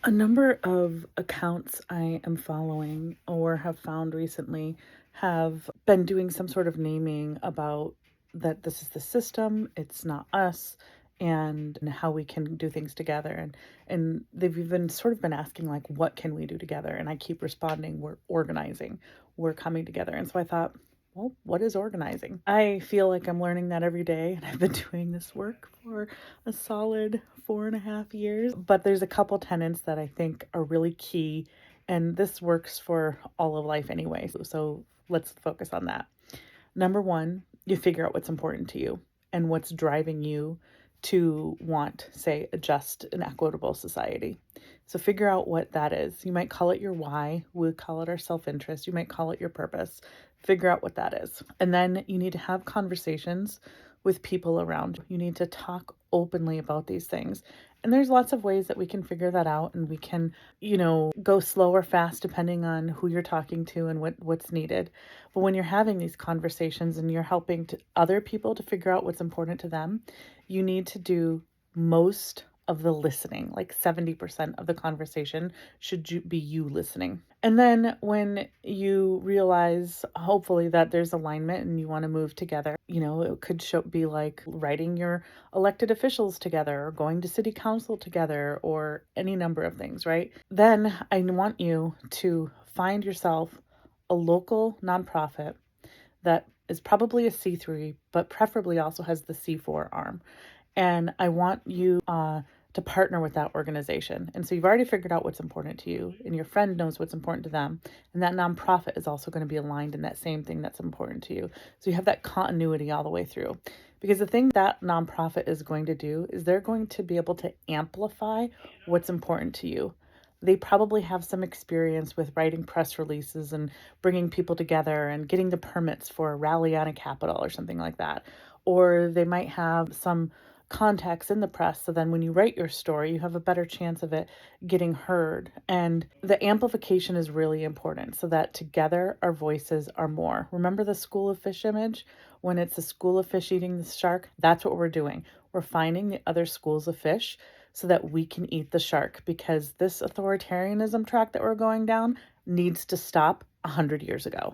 A number of accounts I am following or have found recently have been doing some sort of naming about that this is the system, it's not us, and how we can do things together. And they've even sort of been asking like, what can we do together? And I keep responding, we're organizing, we're coming together. And so I thought, well, what is organizing? I feel like I'm learning that every day, and I've been doing this work for a solid 4.5 years. But there's a couple tenets that I think are really key, and this works for all of life anyway. So let's focus on that. Number one, you figure out what's important to you and what's driving you to want, say, a just and equitable society. So figure out what that is. You might call it your why. We call it our self-interest. You might call it your purpose. Figure out what that is. And then you need to have conversations with people around you. You need to talk openly about these things. And there's lots of ways that we can figure that out, and we can, go slow or fast depending on who you're talking to and what's needed. But when you're having these conversations and you're helping other people to figure out what's important to them, you need to do most of the listening. Like 70% of the conversation should be you listening. And then when you realize, hopefully, that there's alignment and you want to move together, it could be like writing your elected officials together or going to city council together or any number of things, right? Then I want you to find yourself a local nonprofit that is probably a C3, but preferably also has the C4 arm. And I want you to partner with that organization. And so you've already figured out what's important to you, and your friend knows what's important to them. And that nonprofit is also going to be aligned in that same thing that's important to you. So you have that continuity all the way through. Because the thing that nonprofit is going to do is they're going to be able to amplify what's important to you. They probably have some experience with writing press releases and bringing people together and getting the permits for a rally on a Capitol or something like that. Or they might have some contacts in the press. So then when you write your story, you have a better chance of it getting heard. And the amplification is really important so that together our voices are more. Remember the school of fish image? When it's a school of fish eating the shark, that's what we're doing. We're finding the other schools of fish so that we can eat the shark, because this authoritarianism track that we're going down needs to stop 100 years ago.